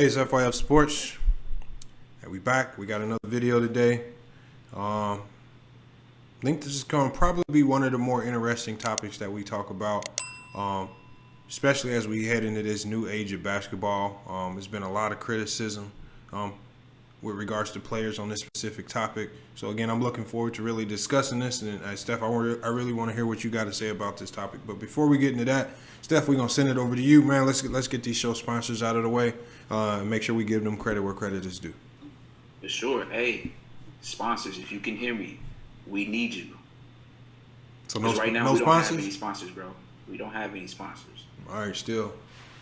Hey, it's FYF Sports. And we back. We got another video today. I think this is going to probably be one of the more interesting topics that we talk about, especially as we head into this new age of basketball. There's been a lot of criticism with regards to players on this specific topic. So again, I'm looking forward to really discussing this. And Steph, I really want to hear what you got to say about this topic. But before we get into that, Steph, we're gonna send it over to you, man. Let's get these show sponsors out of the way and make sure we give them credit where credit is due. For sure. Hey, sponsors, if you can hear me, we need you. So right now we don't have any sponsors, bro. We don't have any sponsors. All right, still.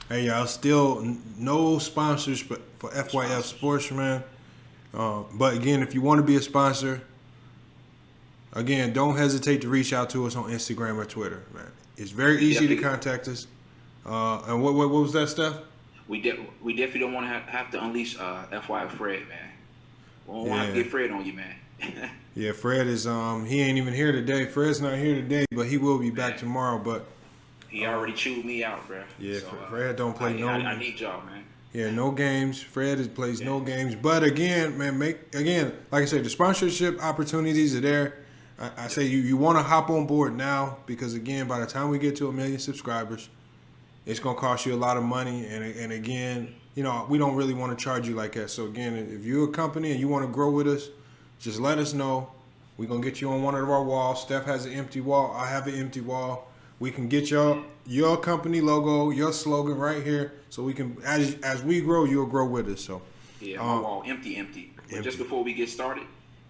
Hey, y'all, still no sponsors for FYF Sports, man. But again, if you want to be a sponsor, again, don't hesitate to reach out to us on Instagram or Twitter, man. It's very easy to contact us. And what was that, Steph? We definitely don't want to have to unleash FYF Fred, man. We don't want to get Fred on you, man. Yeah, Fred is he ain't even here today. Fred's not here today, but he will be back tomorrow. But he already chewed me out, bro. Yeah, so, Fred don't play I need y'all, man. Yeah, no games. Fred plays no games. But again, man, like I said, the sponsorship opportunities are there. I say you want to hop on board now because, again, by the time we get to 1 million subscribers, it's going to cost you a lot of money. And again, you know, we don't really want to charge you like that. So, again, if you're a company and you want to grow with us, just let us know. We're going to get you on one of our walls. Steph has an empty wall. I have an empty wall. We can get your company logo, your slogan right here, so we can, as we grow, you'll grow with us. So yeah, my wall empty. But just before we get started,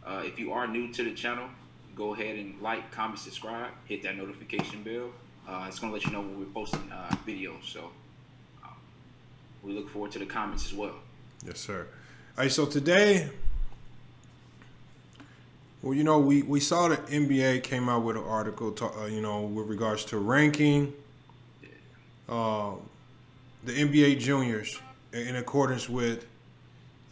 if you are new to the channel, go ahead and like, comment, subscribe, hit that notification bell. It's gonna let you know when we're posting videos. So we look forward to the comments as well. Yes, sir. All right, so today, well, you know, we saw the NBA came out with an article, you know, with regards to ranking the NBA juniors in accordance with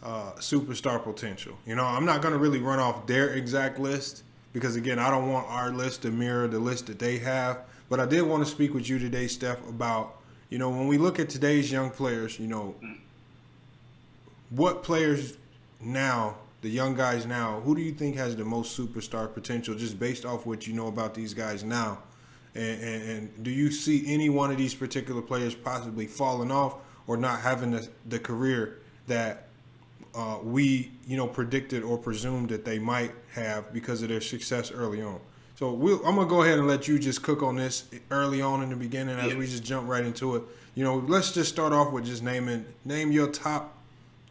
superstar potential. You know, I'm not going to really run off their exact list because, again, I don't want our list to mirror the list that they have. But I did want to speak with you today, Steph, about, you know, when we look at today's young players, you know, what players now, the young guys now, who do you think has the most superstar potential just based off what you know about these guys now? And do you see any one of these particular players possibly falling off or not having the career that we, you know, predicted or presumed that they might have because of their success early on? So I'm going to go ahead and let you just cook on this early on in the beginning as we just jump right into it. You know, let's just start off with just name your top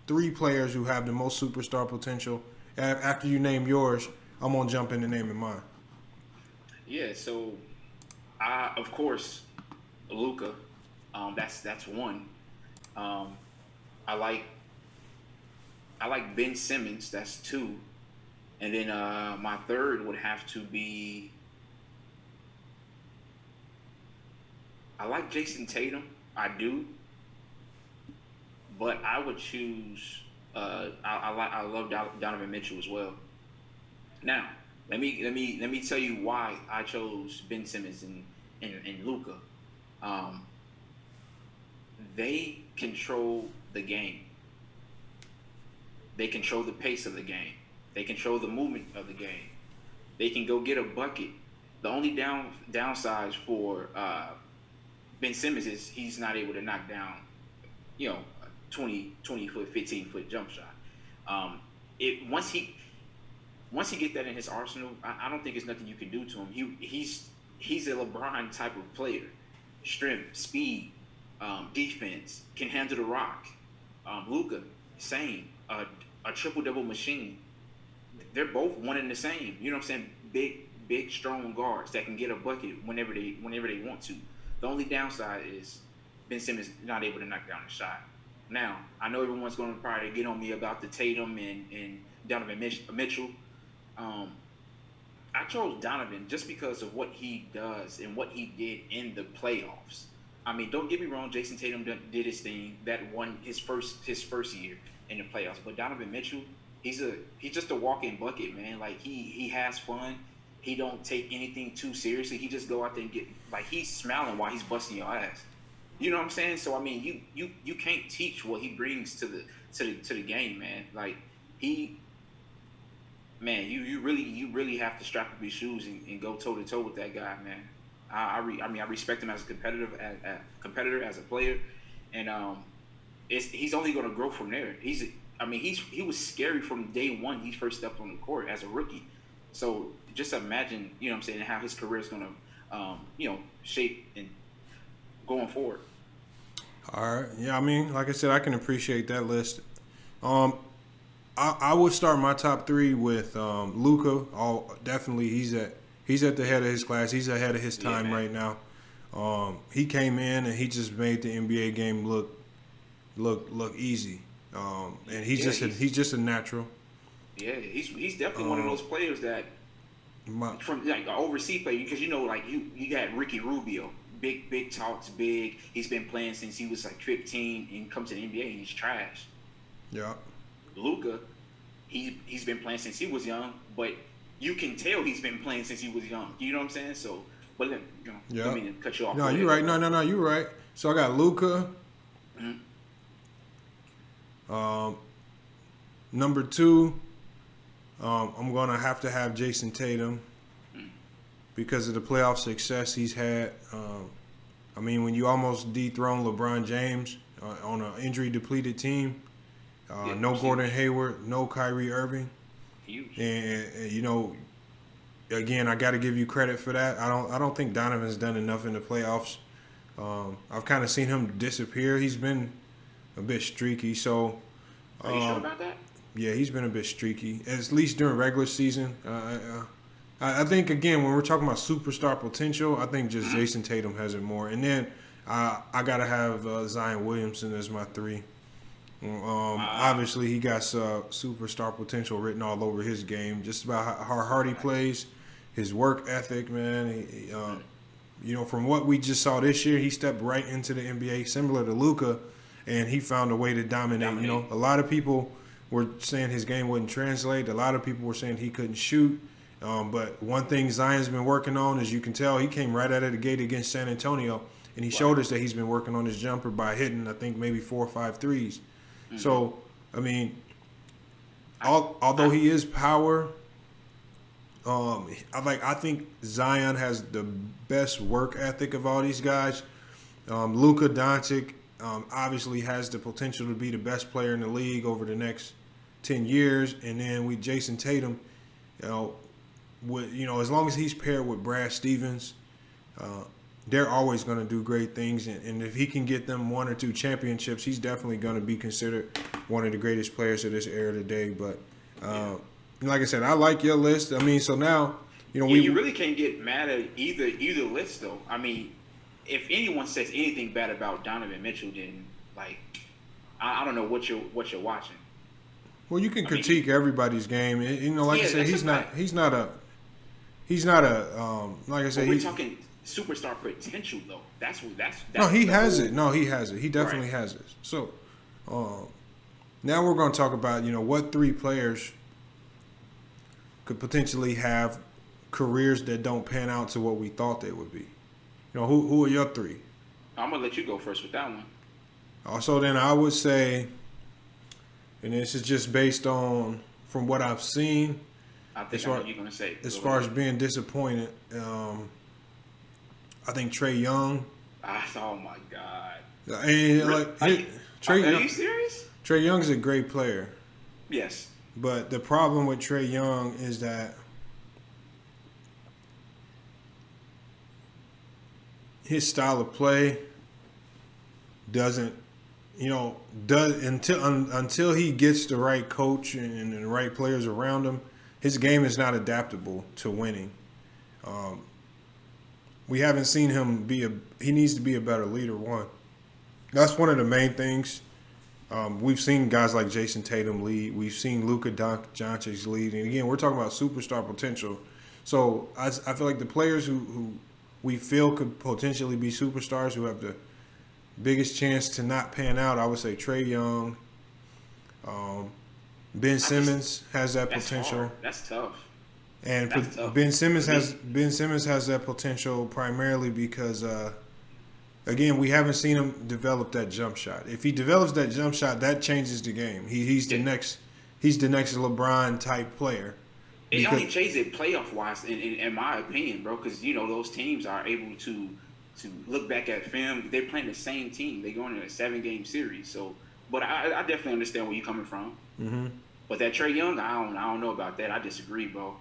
3 players who have the most superstar potential. After you name yours, I'm going to jump into naming mine. Yeah, so of course, Luka. That's one. I like Ben Simmons. That's 2. And then my third would have to be, I like Jason Tatum. I do. But I would choose. I love Donovan Mitchell as well. Now, let me tell you why I chose Ben Simmons and Luka. They control the game. They control the pace of the game. They control the movement of the game. They can go get a bucket. The only downside for Ben Simmons is he's not able to knock down, you know, 20 foot, 15 foot jump shot. Once he get that in his arsenal, I don't think there's nothing you can do to him. He's a LeBron type of player. Strength, speed, defense, can handle the rock. Luka, same. A triple-double machine. They're both one and the same. You know what I'm saying? Big, strong guards that can get a bucket whenever they want to. The only downside is Ben Simmons not able to knock down a shot. Now, I know everyone's going to probably get on me about the Tatum and Donovan Mitchell. I chose Donovan just because of what he does and what he did in the playoffs. I mean, don't get me wrong, Jason Tatum did his thing. That won his first year in the playoffs. But Donovan Mitchell, he's just a walk-in bucket, man. Like he has fun. He don't take anything too seriously. He just go out there and get, like, he's smiling while he's busting your ass. You know what I'm saying? So I mean, you can't teach what he brings to the game, man. Like he, man, you really have to strap up your shoes and go toe to toe with that guy, man. I mean, I respect him as a competitor as a player, and he's only going to grow from there. I mean, he was scary from day one. He first stepped on the court as a rookie. So just imagine, you know what I'm saying, how his career is going to, shape and going forward. All right. Yeah, I mean, like I said, I can appreciate that list. Um, I would start my top three with Luka. Definitely, he's at the head of his class. He's ahead of his time right now. He came in and he just made the NBA game look easy. And he's just a natural. Yeah, he's definitely one of those players that from like an overseas player, because like you got Ricky Rubio, big talks, big. He's been playing since he was like 15 and comes to the NBA and he's trash. Yeah. Luka, he's been playing since he was young, but you can tell he's been playing since he was young. You know what I'm saying? So, but let me cut you off. No, you're right. No, you're right. So I got Luka. Mm-hmm. Number two, I'm gonna have to have Jason Tatum because of the playoff success he's had. I mean, when you almost dethrone LeBron James on an injury-depleted team, no Gordon Hayward, no Kyrie Irving, huge. And again, I got to give you credit for that. I don't think Donovan's done enough in the playoffs. I've kind of seen him disappear. He's been a bit streaky. So, are you sure about that? Yeah, he's been a bit streaky, at least during regular season. I think, again, when we're talking about superstar potential, I think just Jason Tatum has it more. And then I got to have Zion Williamson as my three. Obviously, he got superstar potential written all over his game, just about how hard he plays, his work ethic, man. From what we just saw this year, he stepped right into the NBA, similar to Luka, and he found a way to dominate. A lot of people were saying his game wouldn't translate. A lot of people were saying he couldn't shoot. But one thing Zion's been working on, as you can tell, he came right out of the gate against San Antonio, and he showed us that he's been working on his jumper by hitting, I think, maybe 4 or 5 threes. Mm-hmm. So, I mean, although he is power, I think Zion has the best work ethic of all these guys. Luka Doncic obviously has the potential to be the best player in the league over the next 10 years. And then with Jason Tatum, as long as he's paired with Brad Stevens, they're always going to do great things. And if he can get them 1 or 2 championships, he's definitely going to be considered one of the greatest players of this era today. But like I said, I like your list. I mean, so now, you really can't get mad at either list, though. I mean, if anyone says anything bad about Donovan Mitchell, then I don't know what you're watching. Well, you can critique everybody's game. Like I said, he's not a like I said. We're talking superstar potential, though. That's no, he has it. No, he has it. He definitely has it. So, now we're going to talk about what 3 players could potentially have careers that don't pan out to what we thought they would be. Who are your 3? I'm gonna let you go first with that one. Also, then I would say, and this is just based on from what I've seen. I think I know what you're gonna say. As far as being disappointed, I think Trae Young. Oh my God! And are you serious? Trae Young's a great player. Yes. But the problem with Trae Young is that his style of play doesn't, until he gets the right coach and the right players around him, his game is not adaptable to winning. We haven't seen him he needs to be a better leader, one. That's one of the main things. We've seen guys like Jason Tatum lead. We've seen Luka Doncic lead. And again, we're talking about superstar potential. So I feel like the players who we feel could potentially be superstars, who have the biggest chance to not pan out, I would say Trae Young. Ben Simmons has that potential. Hard. That's tough. And Ben Simmons has that potential primarily because again, we haven't seen him develop that jump shot. If he develops that jump shot, that changes the game. He's the Yeah. next he's the next LeBron type player. It Because only changes it playoff wise, in my opinion, bro. Because those teams are able to look back at film. They're playing the same team. They're going in a 7-game series. So, but I definitely understand where you're coming from. mm-hmm. But that Trey Young, I don't know about that. I disagree, bro.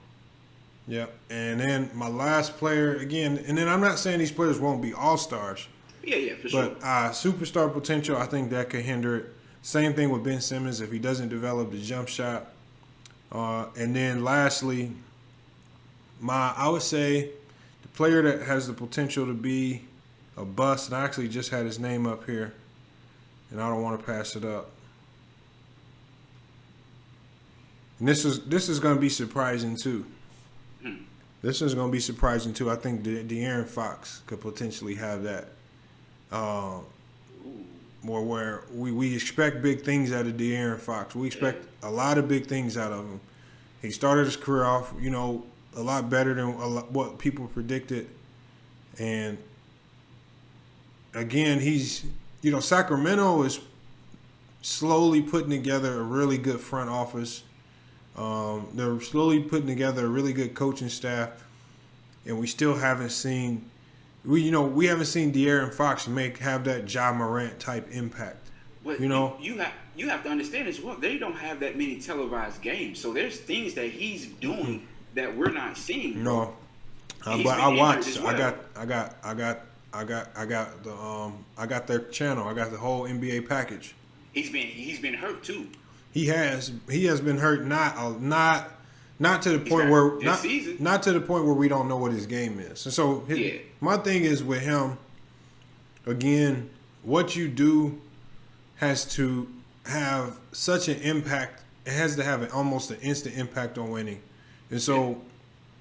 Yep. And then my last player again, and then I'm not saying these players won't be all stars, Yeah, for sure. but superstar potential, I think that could hinder it. Same thing with Ben Simmons if he doesn't develop the jump shot. And then lastly, I would say the player that has the potential to be a bust, and I actually just had his name up here, and I don't want to pass it up. And this is going to be surprising too. This is going to be surprising too. I think De'Aaron Fox could potentially have that. Where we expect big things out of De'Aaron Fox. We expect a lot of big things out of him. He started his career off, a lot better than what people predicted. And again, Sacramento is slowly putting together a really good front office. They're slowly putting together a really good coaching staff, and we still haven't seen we haven't seen De'Aaron Fox have that Ja Morant type impact. But you have to understand as well. They don't have that many televised games, so there's things that he's doing that we're not seeing. No, He's but been I injured watched. as well. I got their channel. I got the whole NBA package. He's been hurt too. He has been hurt. Not to the He's point got where this season. not to the point where we don't know what his game is. And so my thing is with him. Again, what you do has to have such an impact. It has to have almost an instant impact on winning. And so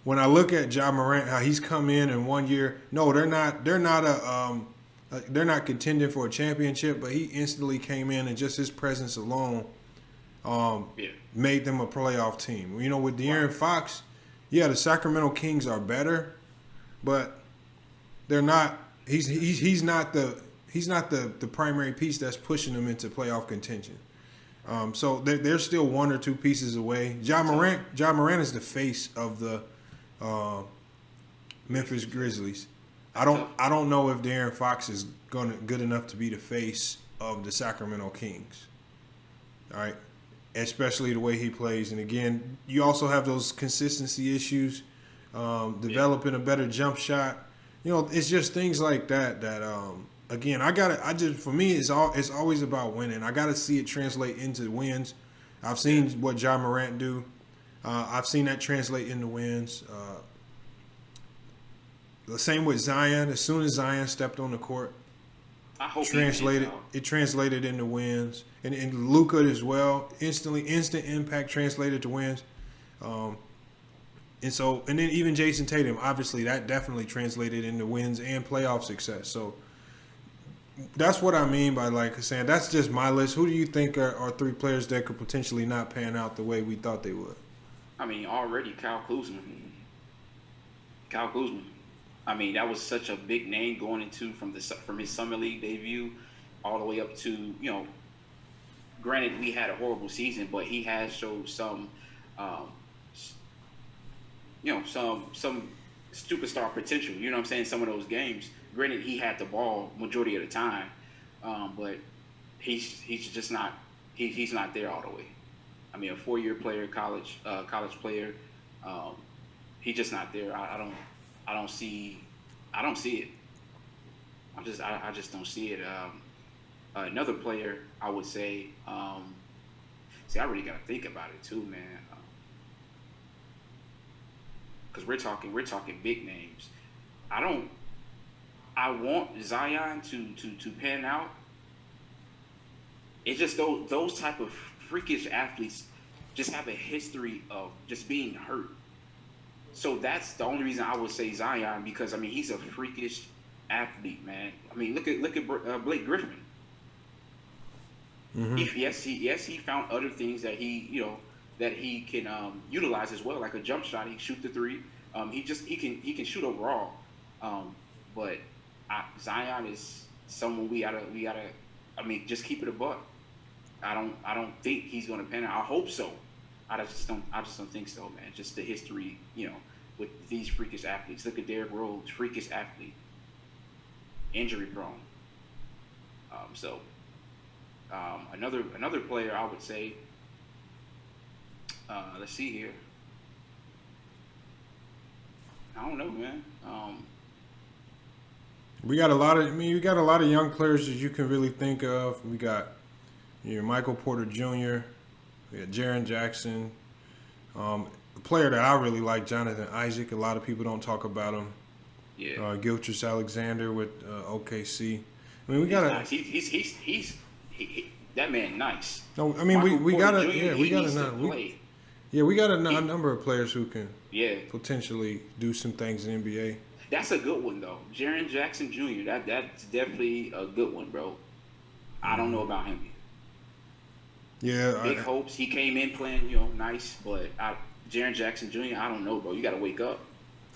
when I look at Ja Morant, how he's come in 1 year, no, they're not contending for a championship, but he instantly came in and just his presence alone made them a playoff team. With De'Aaron Fox, the Sacramento Kings are better, but they're not. He's not the primary piece that's pushing them into playoff contention. So they're still one or two pieces away. Ja Morant is the face of the Memphis Grizzlies. I don't know if De'Aaron Fox is good enough to be the face of the Sacramento Kings. All right. Especially the way he plays. And again, you also have those consistency issues, developing a better jump shot. It's just things like that again, for me, it's always about winning. I got to see it translate into wins. I've seen what Ja Morant do. I've seen that translate into wins. The same with Zion. As soon as Zion stepped on the court, I hope it translated into wins, and Luka as well. Instant impact translated to wins, and then even Jason Tatum, obviously that definitely translated into wins and playoff success. So that's what I mean by saying that's just my list. Who do you think are three players that could potentially not pan out the way we thought they would? I mean, already Kyle Kuzma. I mean, that was such a big name going into from his summer league debut all the way up to, granted we had a horrible season, but he has showed some superstar potential. You know what I'm saying? Some of those games. Granted, he had the ball majority of the time, but he's just not he's not there all the way. I mean, a 4-year player, college player, he's just not there. I don't see it. I just don't see it. Another player, I would say. I really gotta think about it too, man. Because we're talking big names. I want Zion to pan out. It's just those type of freakish athletes just have a history of just being hurt. So that's the only reason I would say Zion, because I mean he's a freakish athlete, man. I mean look at Blake Griffin. Mm-hmm. He found other things that he can utilize as well, like a jump shot. He can shoot the three. He can shoot overall. But Zion is someone we gotta. I mean, just keep it a buck. I don't think he's gonna pan out. I hope so. I just don't think so, man. Just the history, with these freakish athletes. Look at Derrick Rose, freakish athlete, injury prone. Another player I would say. Let's see here. I don't know, man. We got a lot of. I mean, you got a lot of young players that you can really think of. We got Michael Porter Jr. We got Jaren Jackson. A player that I really like, Jonathan Isaac. A lot of people don't talk about him. Yeah. Gilchrist Alexander with OKC. I mean, we got nice. He's that man nice. No, I mean we got a we got a He- number of players who can Yeah, potentially do some things in the NBA. that's a good one though. Jaren Jackson Jr. That's definitely a good one, bro. I don't know about him. Yeah, Big hopes. He came in playing, nice, but Jaren Jackson Jr. I don't know, bro. You got to wake up.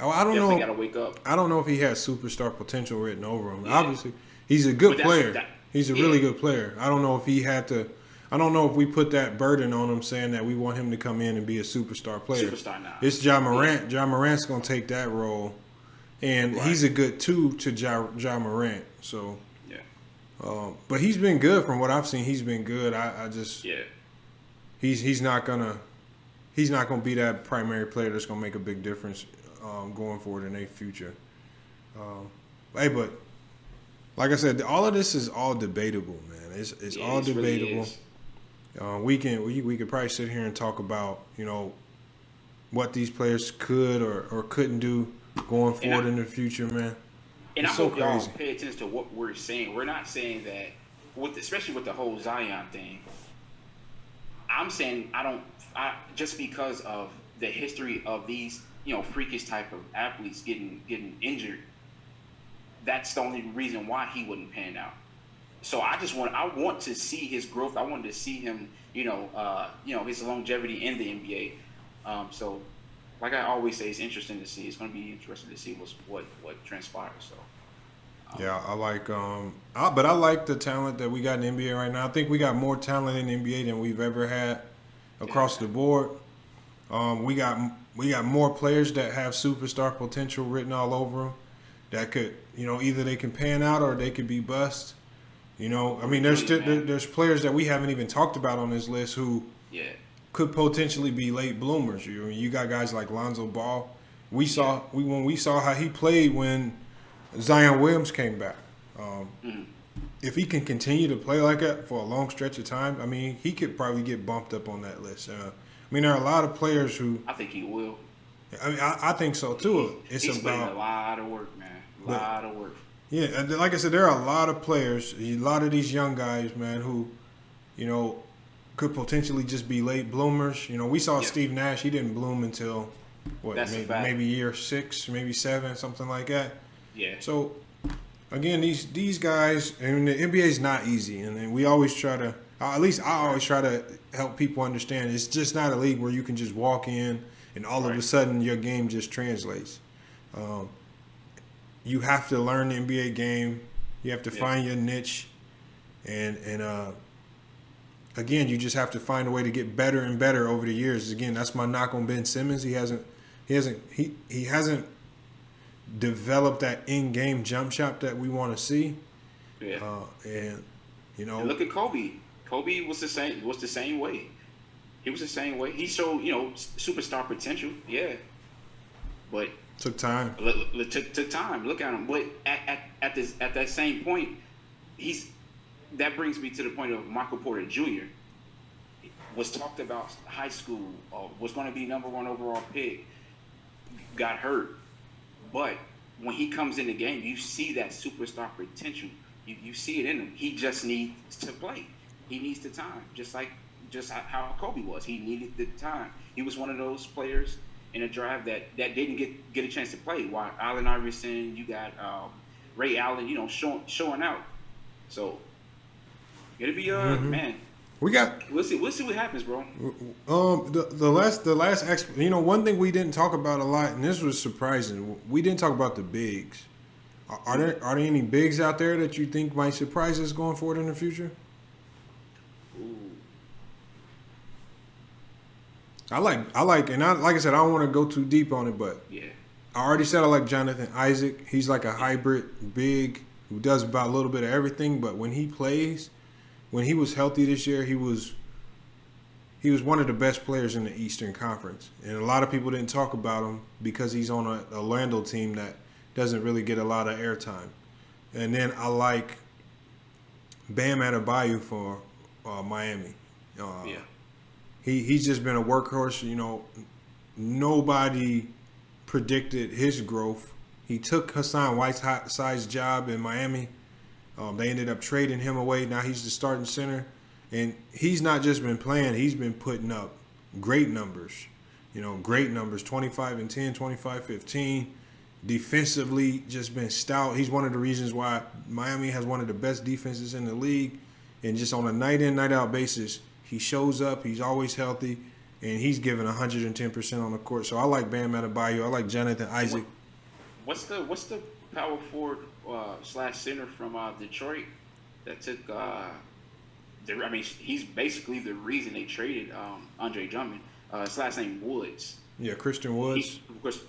I don't Definitely know. got to wake up. I don't know if he has superstar potential written over him. Yeah. Obviously, he's a good But player. He's a yeah. really good player. I don't know if he had to. I don't know if we put that burden on him saying that we want him to come in and be a superstar player. Superstar now. It's Ja Morant. Ja Morant's gonna take that role, and Right. he's a good two to Ja Morant. So, Yeah. but he's been good from what I've seen. He's been good. I just Yeah. he's not gonna be that primary player that's gonna make a big difference going forward in their future. Hey, but like I said, all of this is all debatable, man. It's Yeah, all it really debatable. is. We could probably sit here and talk about what these players could or couldn't do going forward in the future, man. And It's I so hope y'all crazy. pay attention to what we're saying. We're not saying that, especially with the whole Zion thing. I'm saying just because of the history of these, freakish type of athletes getting injured. That's the only reason why he wouldn't pan out. So I want to see his growth. I wanted to see him, his longevity in the NBA. So, like I always say, it's interesting to see. It's going to be interesting to see what transpires. So. Yeah, I like but I like the talent that we got in the NBA right now. I think we got more talent in the NBA than we've ever had across the board. We got more players that have superstar potential written all over them. That could, either they can pan out or they could be bust. I mean, there's players that we haven't even talked about on this list who could potentially be late bloomers. You got guys like Lonzo Ball. When we saw how he played when Zion Williams came back. If he can continue to play like that for a long stretch of time, I mean, he could probably get bumped up on that list. I mean, there are a lot of players who. I think he will. I mean, I think so too. He's putting a lot of work, man. A lot of work. Yeah, and like I said, there are a lot of players, a lot of these young guys, man, who, could potentially just be late bloomers. We saw Steve Nash; he didn't bloom until maybe year 6, maybe 7, something like that. Yeah. So, again, these guys, and the NBA is not easy, and we always try to, at least I always try to help people understand it's just not a league where you can just walk in and all of a sudden your game just translates. You have to learn the NBA game. You have to find your niche, and again, you just have to find a way to get better and better over the years. Again, that's my knock on Ben Simmons. He hasn't developed that in-game jump shot that we want to see. Yeah. And And look at Kobe. Kobe was the same way. He was the same way. He showed, superstar potential. Yeah. But took time. Took time. Look at him. But at that same point, that brings me to the point of Michael Porter Jr. was talked about high school, was going to be number 1 overall pick, got hurt. But when he comes in the game, you see that superstar potential. You see it in him. He just needs to play. He needs the time, just how Kobe was. He needed the time. He was one of those players in a drive that didn't get a chance to play. While Allen Iverson, you got Ray Allen, showing out. So it'll be man. We'll see what happens, bro. The last one thing we didn't talk about a lot, and this was surprising. We didn't talk about the bigs. Are there any bigs out there that you think might surprise us going forward in the future? Ooh. Like I said, I don't want to go too deep on it, but Yeah. I already said I like Jonathan Isaac. He's like a hybrid big who does about a little bit of everything, but when he plays, when he was healthy this year, he was one of the best players in the Eastern Conference. And a lot of people didn't talk about him because he's on a Orlando team that doesn't really get a lot of airtime. And then I like Bam Adebayo for Miami. Yeah. He's just been a workhorse. You know, nobody predicted his growth. He took Hassan Whiteside's job in Miami. They ended up trading him away. Now he's the starting center. And he's not just been playing. He's been putting up great numbers. You know, great numbers. 25 and 10, 25, 15. Defensively, just been stout. He's one of the reasons why Miami has one of the best defenses in the league. And just on a night-in, night-out basis, he shows up. He's always healthy. And he's giving 110% on the court. So I like Bam Adebayo. I like Jonathan Isaac. What's the power forward / center from Detroit that took? I mean, he's basically the reason they traded Andre Drummond. His last name Woods. Yeah, Christian Woods.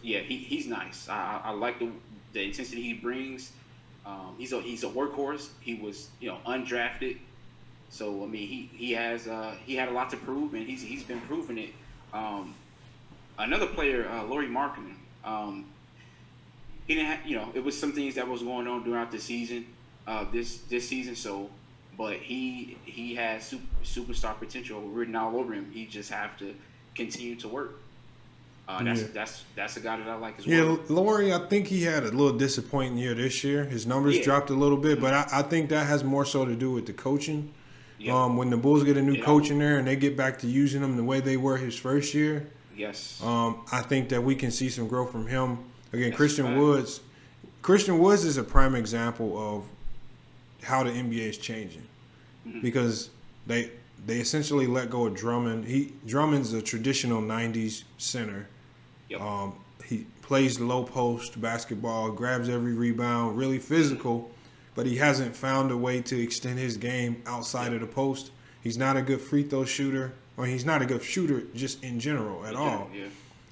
He's nice. I like the intensity he brings. He's a workhorse. He was undrafted, so I mean he had a lot to prove, and he's been proving it. Another player, Lauri Markkanen. He didn't have, it was some things that was going on throughout the season, this season. So, but he has superstar potential written all over him. He just have to continue to work. That's a guy that I like as well. Yeah, Lauri, I think he had a little disappointing year this year. His numbers dropped a little bit, but I think that has more so to do with the coaching. Yeah. When the Bulls get a new coach in there and they get back to using him the way they were his first year, yes. I think that we can see some growth from him. Again, Christian Woods. Christian Woods is a prime example of how the NBA is changing because they essentially let go of Drummond. Drummond's a traditional '90s center. Yep. He plays low post basketball, grabs every rebound, really physical, but he hasn't found a way to extend his game outside of the post. He's not a good free throw shooter, or he's not a good shooter just in general at all. Yeah.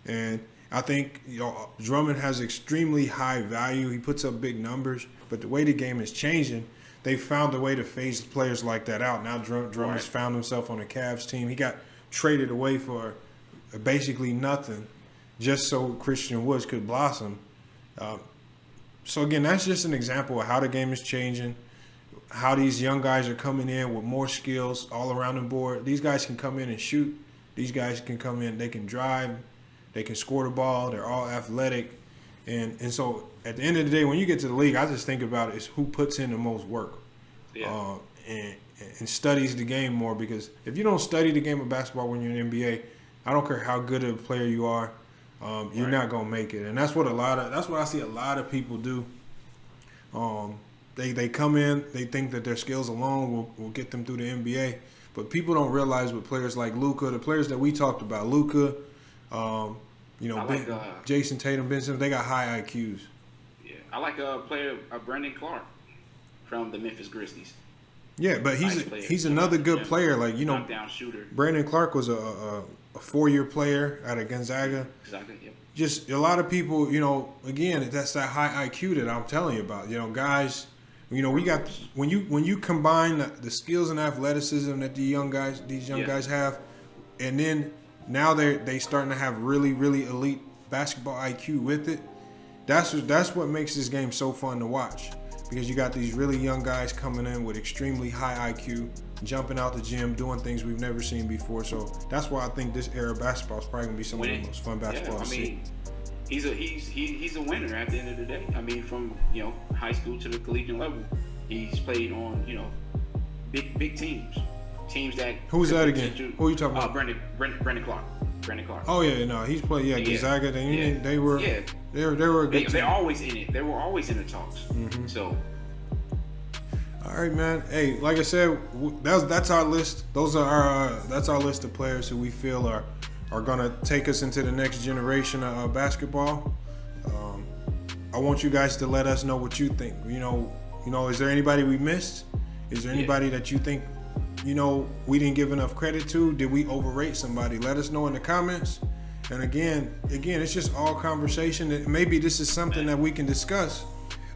And I think Drummond has extremely high value. He puts up big numbers, but the way the game is changing, they found a way to phase players like that out. Now Drummond's found himself on the Cavs team. He got traded away for basically nothing just so Christian Woods could blossom. So, again, that's just an example of how the game is changing, how these young guys are coming in with more skills all around the board. These guys can come in and shoot. These guys can come in, they can drive, they can score the ball. They're all athletic. And so at the end of the day, when you get to the league, I just think about it is who puts in the most work and studies the game more. Because if you don't study the game of basketball when you're in the NBA, I don't care how good of a player you are, you're not gonna make it. And that's what I see a lot of people do. They come in, they think that their skills alone will get them through the NBA, but people don't realize with players like Luka, the players that we talked about, Luka. Jason Tatum, Ben Simmons, they got high IQs. Yeah, I like a player, Brandon Clark from the Memphis Grizzlies. Yeah, but he's another good player. Like knockdown shooter. Brandon Clark was a 4-year player out of Gonzaga. Exactly. Yep. Just a lot of people, again, that's that high IQ that I'm telling you about. Guys, we got when you combine the skills and athleticism that these young guys have, and then now they starting to have really, really elite basketball IQ with it. That's what makes this game so fun to watch, because you got these really young guys coming in with extremely high IQ, jumping out the gym, doing things we've never seen before. So that's why I think this era of basketball is probably gonna be some of the most fun basketball to see. He's a winner at the end of the day. I mean, from high school to the collegiate level, he's played on big teams. Teams that. Who's that again? Who are you talking about? Brandon Clark. Brandon Clark. Oh yeah, no, he's played. Yeah, Gonzaga. They were a good team. They're always in it. They were always in the talks. Mm-hmm. So. All right, man. Hey, like I said, that's our list. That's our list of players who we feel are gonna take us into the next generation of basketball. I want you guys to let us know what you think. Is there anybody we missed? Is there anybody that you think, we didn't give enough credit to? Did we overrate somebody? Let us know in the comments. And again, it's just all conversation. Maybe this is something that we can discuss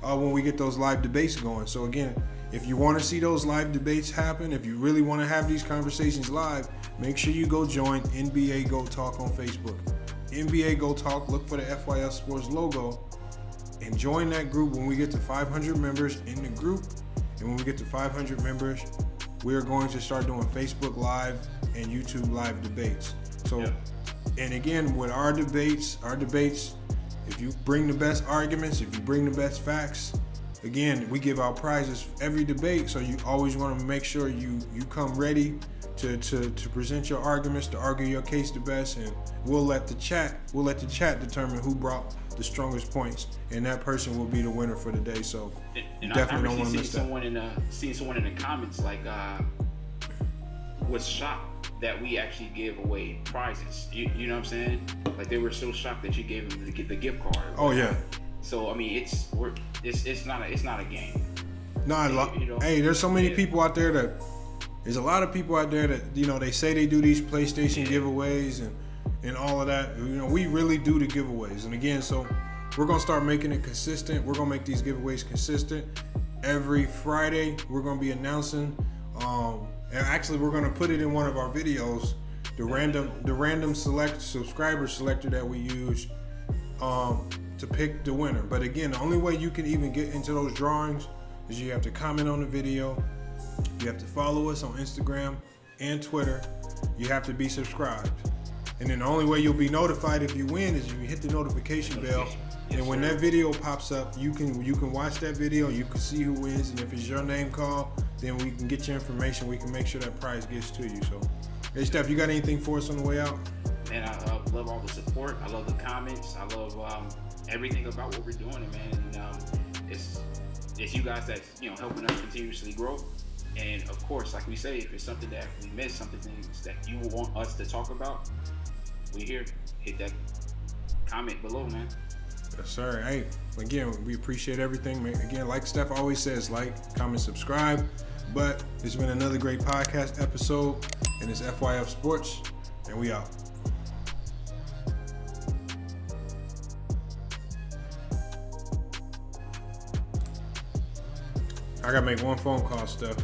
when we get those live debates going. So again, if you want to see those live debates happen, if you really want to have these conversations live, make sure you go join NBA Go Talk on Facebook. NBA Go Talk, look for the FYF Sports logo and join that group when we get to 500 members in the group. And when we get to 500 members, we are going to start doing Facebook Live and YouTube Live debates. So, And again, with our debates, if you bring the best arguments, if you bring the best facts, again, we give out prizes every debate. So you always want to make sure you come ready to present your arguments, to argue your case the best, and we'll let the chat determine who brought the strongest points, and that person will be the winner for the day. So and definitely don't want to see miss that. Seeing someone in the comments was shocked that we actually gave away prizes. You know what I'm saying? Like they were so shocked that you gave them the gift card. Oh yeah. So I mean, it's not a game. No, hey, there's so many people out there that. There's a lot of people out there that, they say they do these PlayStation giveaways and all of that. We really do the giveaways. And again, so we're going to start making it consistent. We're going to make these giveaways consistent. Every Friday, we're going to be announcing, and actually we're going to put it in one of our videos, the random subscriber selector that we use to pick the winner. But again, the only way you can even get into those drawings is you have to comment on the video. You have to follow us on Instagram and Twitter. You have to be subscribed. And then the only way you'll be notified if you win is you hit the notification bell. And when that video pops up, you can watch that video, you can see who wins, and if it's your name called, then we can get your information. We can make sure that prize gets to you. So, hey Steph, you got anything for us on the way out? Man, I love all the support. I love the comments. I love everything about what we're doing, man. And it's you guys that's helping us continuously grow. And of course, like we say, if it's something that we missed, something that you want us to talk about, we're here. Hit that comment below, man. Yes, sir. Hey, again, we appreciate everything. Again, like Steph always says, like, comment, subscribe. But it's been another great podcast episode, and it's FYF Sports, and we out. I gotta make one phone call, Steph.